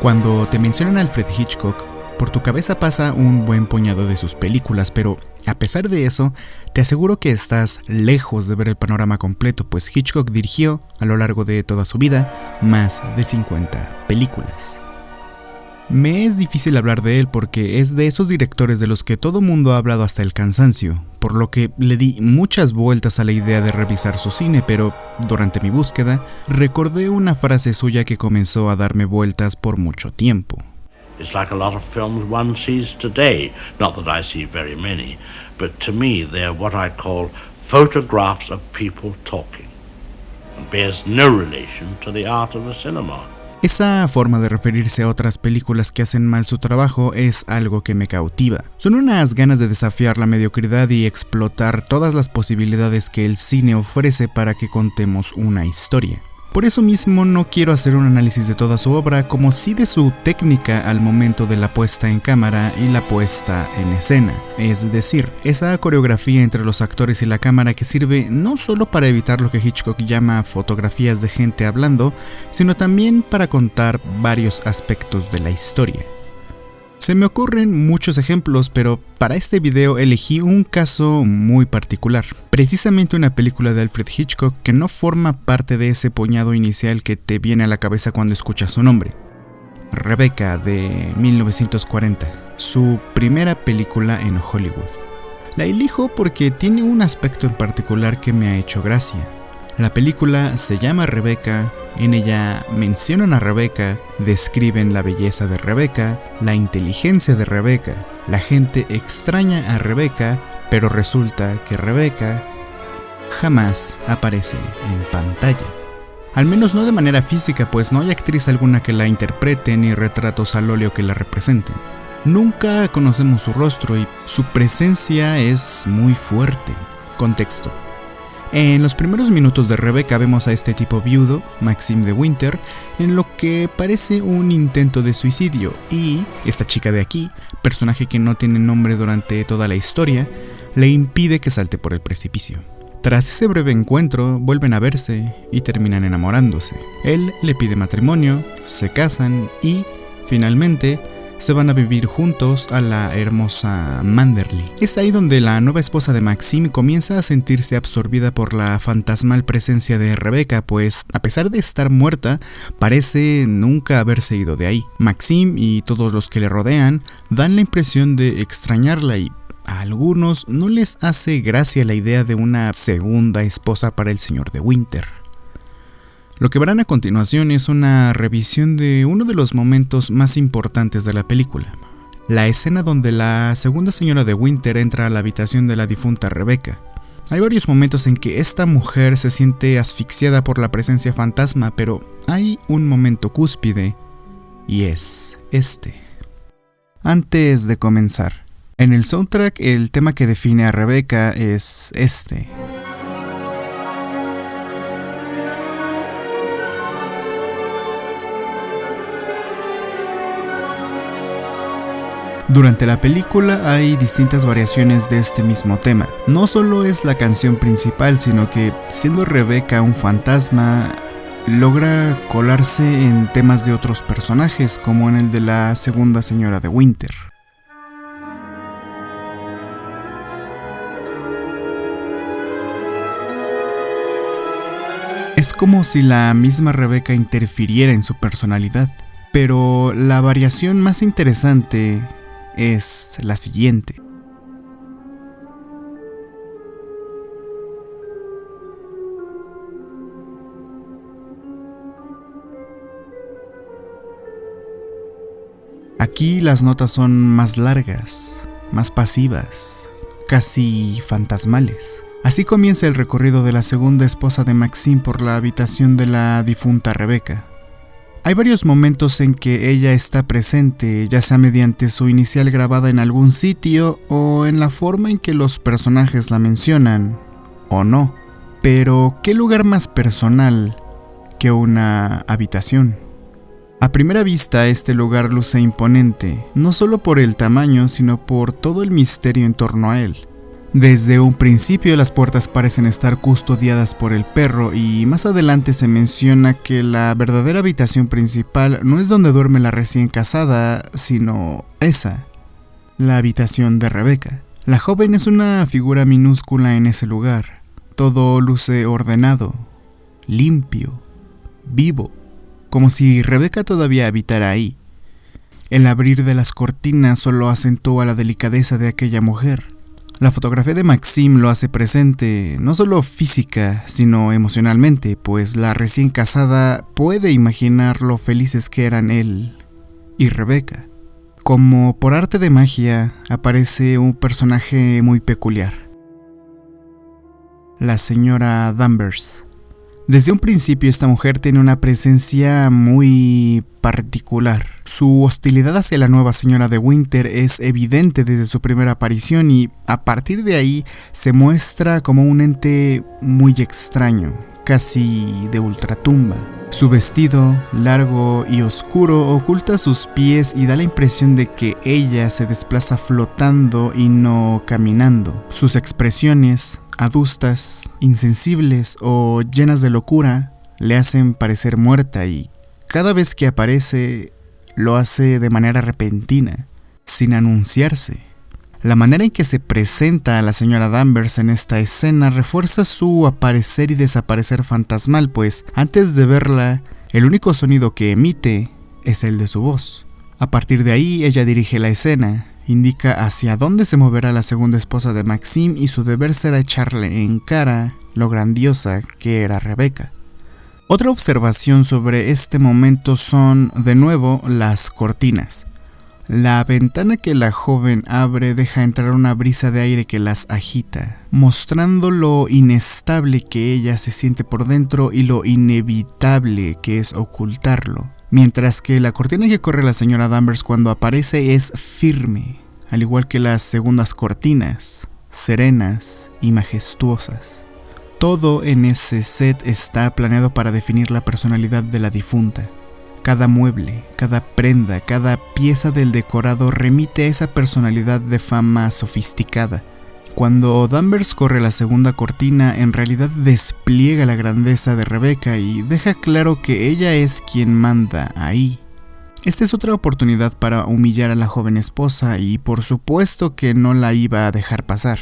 Cuando te mencionan a Alfred Hitchcock, por tu cabeza pasa un buen puñado de sus películas, pero a pesar de eso, te aseguro que estás lejos de ver el panorama completo, pues Hitchcock dirigió, a lo largo de toda su vida, más de 50 películas. Me es difícil hablar de él porque es de esos directores de los que todo mundo ha hablado hasta el cansancio, por lo que le di muchas vueltas a la idea de revisar su cine, pero durante mi búsqueda recordé una frase suya que comenzó a darme vueltas por mucho tiempo. It's like a lot of films one sees today, not that I see very many, but to me they're what I call photographs of people talking, and bears no relation to the art of the cinema. Esa forma de referirse a otras películas que hacen mal su trabajo es algo que me cautiva. Son unas ganas de desafiar la mediocridad y explotar todas las posibilidades que el cine ofrece para que contemos una historia. Por eso mismo no quiero hacer un análisis de toda su obra, como sí de su técnica al momento de la puesta en cámara y la puesta en escena. Es decir, esa coreografía entre los actores y la cámara que sirve no solo para evitar lo que Hitchcock llama fotografías de gente hablando, sino también para contar varios aspectos de la historia. Se me ocurren muchos ejemplos, pero para este video elegí un caso muy particular. Precisamente una película de Alfred Hitchcock que no forma parte de ese puñado inicial que te viene a la cabeza cuando escuchas su nombre. Rebecca, de 1940, su primera película en Hollywood. La elijo porque tiene un aspecto en particular que me ha hecho gracia. La película se llama Rebecca, en ella mencionan a Rebecca, describen la belleza de Rebecca, la inteligencia de Rebecca, la gente extraña a Rebecca, pero resulta que Rebecca jamás aparece en pantalla. Al menos no de manera física, pues no hay actriz alguna que la interprete ni retratos al óleo que la representen. Nunca conocemos su rostro y su presencia es muy fuerte. Contexto. En los primeros minutos de Rebecca vemos a este tipo viudo, Maxime de Winter, en lo que parece un intento de suicidio, y esta chica de aquí, personaje que no tiene nombre durante toda la historia, le impide que salte por el precipicio. Tras ese breve encuentro, vuelven a verse y terminan enamorándose. Él le pide matrimonio, se casan y, finalmente, se van a vivir juntos a la hermosa Manderley. Es ahí donde la nueva esposa de Maxime comienza a sentirse absorbida por la fantasmal presencia de Rebecca, pues a pesar de estar muerta, parece nunca haberse ido de ahí. Maxime y todos los que le rodean dan la impresión de extrañarla y a algunos no les hace gracia la idea de una segunda esposa para el señor de Winter. Lo que verán a continuación es una revisión de uno de los momentos más importantes de la película, la escena donde la segunda señora de Winter entra a la habitación de la difunta Rebecca. Hay varios momentos en que esta mujer se siente asfixiada por la presencia fantasma, pero hay un momento cúspide, y es este. Antes de comenzar, en el soundtrack el tema que define a Rebecca es este. Durante la película hay distintas variaciones de este mismo tema. No solo es la canción principal, sino que, siendo Rebecca un fantasma, logra colarse en temas de otros personajes, como en el de la segunda señora de Winter. Es como si la misma Rebecca interfiriera en su personalidad, pero la variación más interesante es la siguiente. Aquí las notas son más largas, más pasivas, casi fantasmales. Así comienza el recorrido de la segunda esposa de Maxime por la habitación de la difunta Rebecca. Hay varios momentos en que ella está presente, ya sea mediante su inicial grabada en algún sitio o en la forma en que los personajes la mencionan, o no. Pero, ¿qué lugar más personal que una habitación? A primera vista, este lugar luce imponente, no solo por el tamaño, sino por todo el misterio en torno a él. Desde un principio las puertas parecen estar custodiadas por el perro y más adelante se menciona que la verdadera habitación principal no es donde duerme la recién casada, sino esa, la habitación de Rebecca. La joven es una figura minúscula en ese lugar. Todo luce ordenado, limpio, vivo, como si Rebecca todavía habitara ahí. El abrir de las cortinas solo acentúa la delicadeza de aquella mujer. La fotografía de Maxim lo hace presente, no solo física, sino emocionalmente, pues la recién casada puede imaginar lo felices que eran él y Rebecca. Como por arte de magia, aparece un personaje muy peculiar. La señora Danvers. Desde un principio esta mujer tiene una presencia muy particular. Su hostilidad hacia la nueva señora de Winter es evidente desde su primera aparición y a partir de ahí se muestra como un ente muy extraño, casi de ultratumba. Su vestido, largo y oscuro, oculta sus pies y da la impresión de que ella se desplaza flotando y no caminando. Sus expresiones, adustas, insensibles o llenas de locura, le hacen parecer muerta y cada vez que aparece lo hace de manera repentina, sin anunciarse. La manera en que se presenta a la señora Danvers en esta escena refuerza su aparecer y desaparecer fantasmal, pues antes de verla, el único sonido que emite es el de su voz. A partir de ahí, ella dirige la escena, indica hacia dónde se moverá la segunda esposa de Maxim y su deber será echarle en cara lo grandiosa que era Rebecca. Otra observación sobre este momento son, de nuevo, las cortinas. La ventana que la joven abre deja entrar una brisa de aire que las agita, mostrando lo inestable que ella se siente por dentro y lo inevitable que es ocultarlo. Mientras que la cortina que corre la señora Danvers cuando aparece es firme, al igual que las segundas cortinas, serenas y majestuosas. Todo en ese set está planeado para definir la personalidad de la difunta. Cada mueble, cada prenda, cada pieza del decorado remite a esa personalidad de fama sofisticada. Cuando Danvers corre la segunda cortina, en realidad despliega la grandeza de Rebecca y deja claro que ella es quien manda ahí. Esta es otra oportunidad para humillar a la joven esposa y por supuesto que no la iba a dejar pasar.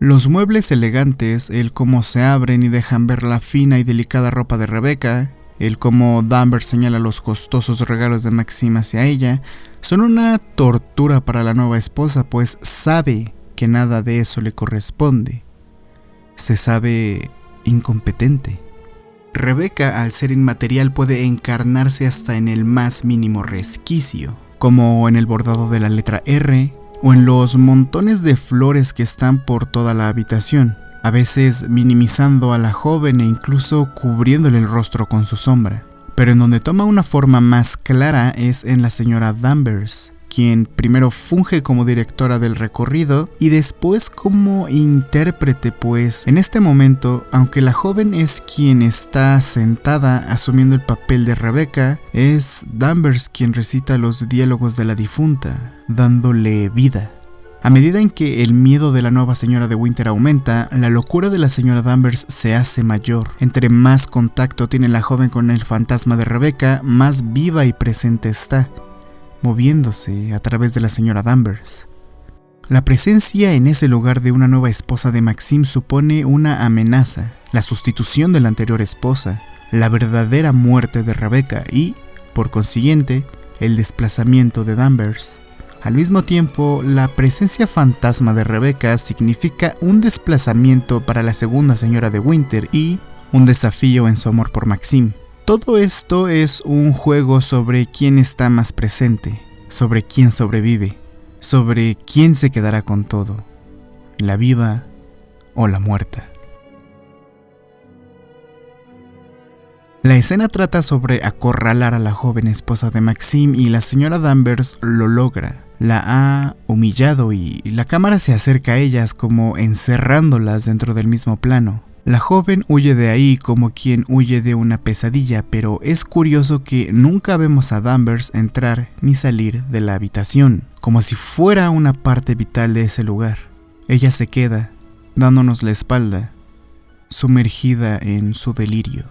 Los muebles elegantes, el cómo se abren y dejan ver la fina y delicada ropa de Rebecca, el cómo Danvers señala los costosos regalos de Maxim hacia ella, son una tortura para la nueva esposa, pues sabe que nada de eso le corresponde. Se sabe incompetente. Rebecca, al ser inmaterial, puede encarnarse hasta en el más mínimo resquicio, como en el bordado de la letra R o en los montones de flores que están por toda la habitación, a veces minimizando a la joven e incluso cubriéndole el rostro con su sombra. Pero en donde toma una forma más clara es en la señora Danvers, quien primero funge como directora del recorrido y después como intérprete, pues en este momento, aunque la joven es quien está sentada asumiendo el papel de Rebecca, es Danvers quien recita los diálogos de la difunta, dándole vida. A medida en que el miedo de la nueva señora de Winter aumenta, la locura de la señora Danvers se hace mayor. Entre más contacto tiene la joven con el fantasma de Rebecca, más viva y presente está, moviéndose a través de la señora Danvers. La presencia en ese lugar de una nueva esposa de Maxim supone una amenaza, la sustitución de la anterior esposa, la verdadera muerte de Rebecca y, por consiguiente, el desplazamiento de Danvers. Al mismo tiempo, la presencia fantasma de Rebecca significa un desplazamiento para la segunda señora de Winter y un desafío en su amor por Maxim. Todo esto es un juego sobre quién está más presente, sobre quién sobrevive, sobre quién se quedará con todo, la viva o la muerta. La escena trata sobre acorralar a la joven esposa de Maxim y la señora Danvers lo logra. La ha humillado y la cámara se acerca a ellas como encerrándolas dentro del mismo plano. La joven huye de ahí como quien huye de una pesadilla, pero es curioso que nunca vemos a Danvers entrar ni salir de la habitación, como si fuera una parte vital de ese lugar. ella se queda, dándonos la espalda, sumergida en su delirio.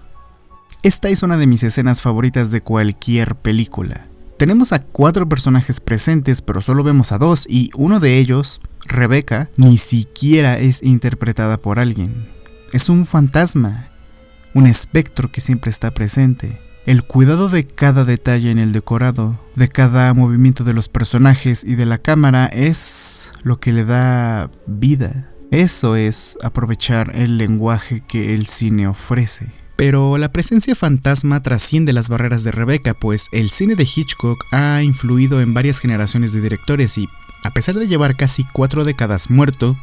Esta es una de mis escenas favoritas de cualquier película. Tenemos a 4 personajes presentes, pero solo vemos a 2 y uno de ellos, Rebecca, ni siquiera es interpretada por alguien. Es un fantasma, un espectro que siempre está presente. El cuidado de cada detalle en el decorado, de cada movimiento de los personajes y de la cámara es lo que le da vida. Eso es aprovechar el lenguaje que el cine ofrece. Pero la presencia fantasma trasciende las barreras de Rebecca, pues el cine de Hitchcock ha influido en varias generaciones de directores y, a pesar de llevar casi 4 décadas muerto,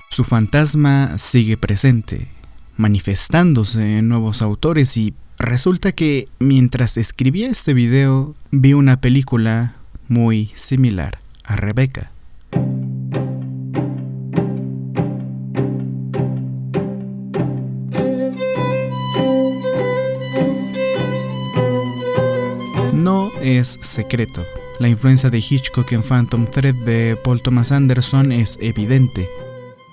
su fantasma sigue presente, manifestándose en nuevos autores, y resulta que mientras escribía este video vi una película muy similar a Rebecca. No es secreto, la influencia de Hitchcock en Phantom Thread de Paul Thomas Anderson es evidente.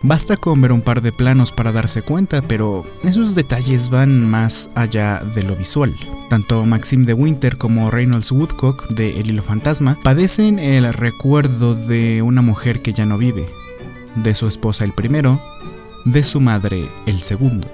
Basta con ver un par de planos para darse cuenta, pero esos detalles van más allá de lo visual. Tanto Maxim de Winter como Reynolds Woodcock de El Hilo Fantasma padecen el recuerdo de una mujer que ya no vive, de su esposa el primero, de su madre el segundo.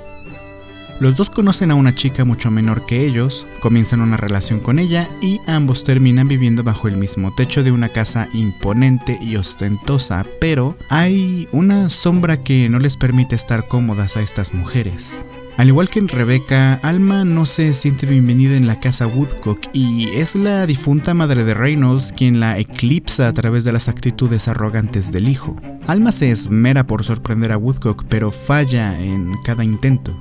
Los dos conocen a una chica mucho menor que ellos, comienzan una relación con ella y ambos terminan viviendo bajo el mismo techo de una casa imponente y ostentosa, pero hay una sombra que no les permite estar cómodas a estas mujeres. Al igual que en Rebecca, Alma no se siente bienvenida en la casa Woodcock y es la difunta madre de Reynolds quien la eclipsa a través de las actitudes arrogantes del hijo. Alma se esmera por sorprender a Woodcock, pero falla en cada intento.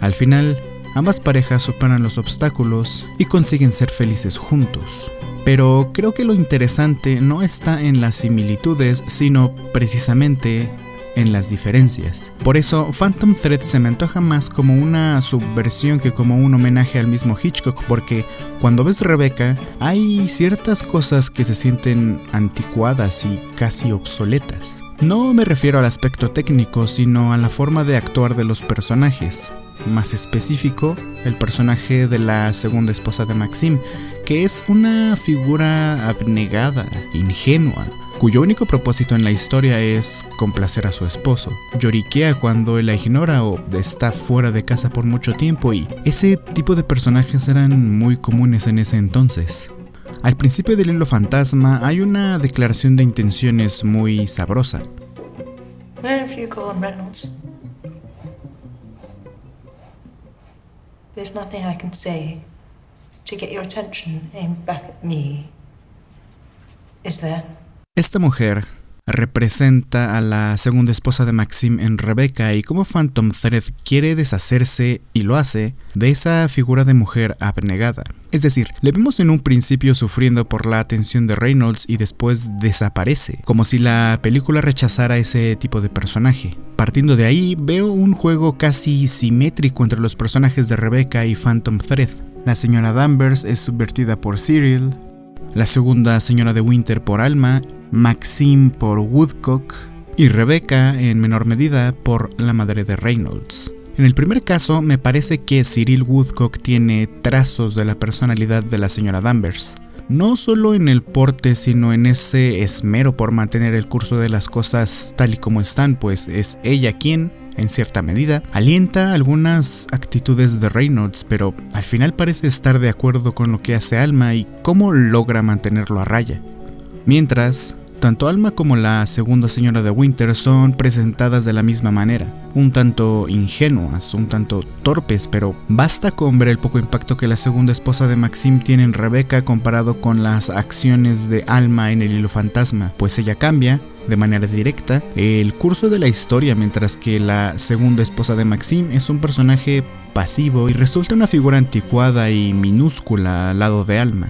Al final, ambas parejas superan los obstáculos y consiguen ser felices juntos. Pero creo que lo interesante no está en las similitudes, sino precisamente en las diferencias. Por eso, Phantom Thread se me antoja más como una subversión que como un homenaje al mismo Hitchcock, porque cuando ves Rebecca, hay ciertas cosas que se sienten anticuadas y casi obsoletas. No me refiero al aspecto técnico, sino a la forma de actuar de los personajes. Más específico, el personaje de la segunda esposa de Maxim, que es una figura abnegada, ingenua, cuyo único propósito en la historia es complacer a su esposo. Lloriquea cuando él la ignora o está fuera de casa por mucho tiempo, y ese tipo de personajes eran muy comunes en ese entonces. Al principio del Hilo Fantasma hay una declaración de intenciones muy sabrosa. Where have you gone, Reynolds? There's nothing I can say to get your attention aimed back at me, is there? Esta mujer representa a la segunda esposa de Maxim en Rebecca, y como Phantom Thread quiere deshacerse, y lo hace, de esa figura de mujer abnegada. Es decir, le vemos en un principio sufriendo por la atención de Reynolds y después desaparece, como si la película rechazara ese tipo de personaje. Partiendo de ahí, veo un juego casi simétrico entre los personajes de Rebecca y Phantom Thread. La señora Danvers es subvertida por Cyril, la segunda señora de Winter por Alma, Maxim por Woodcock y Rebecca en menor medida por la madre de Reynolds. En el primer caso, me parece que Cyril Woodcock tiene trazos de la personalidad de la señora Danvers. No solo en el porte, sino en ese esmero por mantener el curso de las cosas tal y como están, pues es ella quien, en cierta medida, alienta algunas actitudes de Reynolds, pero al final parece estar de acuerdo con lo que hace Alma y cómo logra mantenerlo a raya. Mientras, tanto Alma como la segunda señora de Winter son presentadas de la misma manera, un tanto ingenuas, un tanto torpes, pero basta con ver el poco impacto que la segunda esposa de Maxim tiene en Rebecca comparado con las acciones de Alma en El Hilo Fantasma, pues ella cambia, de manera directa, el curso de la historia, mientras que la segunda esposa de Maxim es un personaje pasivo y resulta una figura anticuada y minúscula al lado de Alma.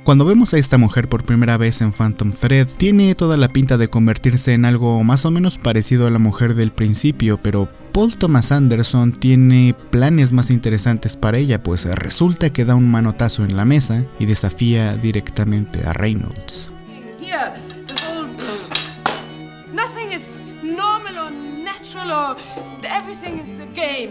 Cuando vemos a esta mujer por primera vez en Phantom Thread, tiene toda la pinta de convertirse en algo más o menos parecido a la mujer del principio, pero Paul Thomas Anderson tiene planes más interesantes para ella, pues resulta que da un manotazo en la mesa y desafía directamente a Reynolds. Here, the whole... Nothing is normal. natural or everything is a game.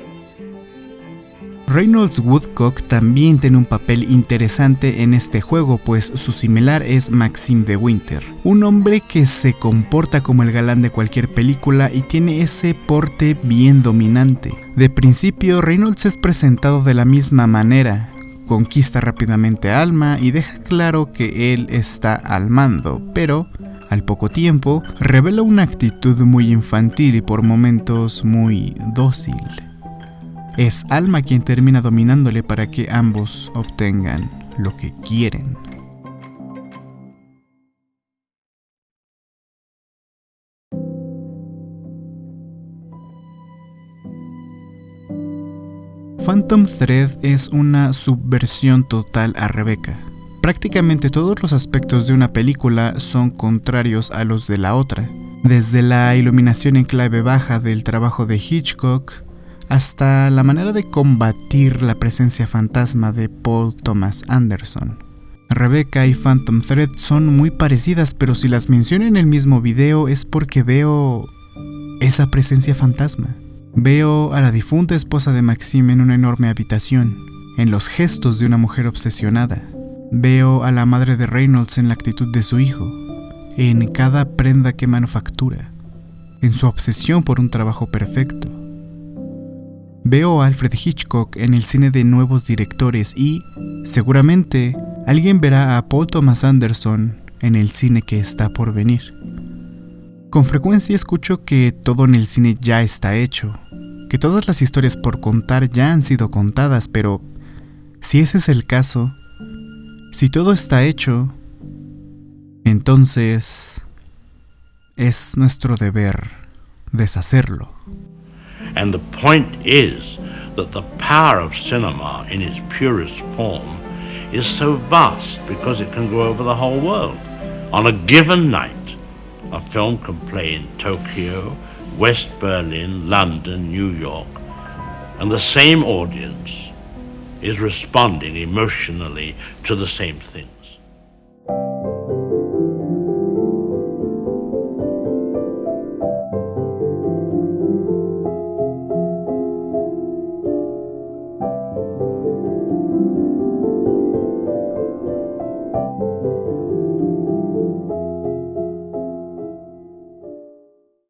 Reynolds Woodcock también tiene un papel interesante en este juego, pues su similar es Maxime de Winter, un hombre que se comporta como el galán de cualquier película y tiene ese porte bien dominante. De principio, Reynolds es presentado de la misma manera, conquista rápidamente a Alma y deja claro que él está al mando, pero al poco tiempo revela una actitud muy infantil y por momentos muy dócil. Es Alma quien termina dominándole para que ambos obtengan lo que quieren. Phantom Thread es una subversión total a Rebecca. Prácticamente todos los aspectos de una película son contrarios a los de la otra, desde la iluminación en clave baja del trabajo de Hitchcock, hasta la manera de combatir la presencia fantasma de Paul Thomas Anderson. Rebecca y Phantom Thread son muy parecidas, pero si las menciono en el mismo video es porque veo esa presencia fantasma. Veo a la difunta esposa de Maxime en una enorme habitación, en los gestos de una mujer obsesionada. Veo a la madre de Reynolds en la actitud de su hijo, en cada prenda que manufactura, en su obsesión por un trabajo perfecto. Veo a Alfred Hitchcock en el cine de nuevos directores y, seguramente, alguien verá a Paul Thomas Anderson en el cine que está por venir. Con frecuencia escucho que todo en el cine ya está hecho, que todas las historias por contar ya han sido contadas, pero si ese es el caso, si todo está hecho, entonces es nuestro deber deshacerlo. And the point is that the power of cinema in its purest form is so vast because it can go over the whole world. On a given night, a film can play in Tokyo, West Berlin, London, New York, and the same audience is responding emotionally to the same thing.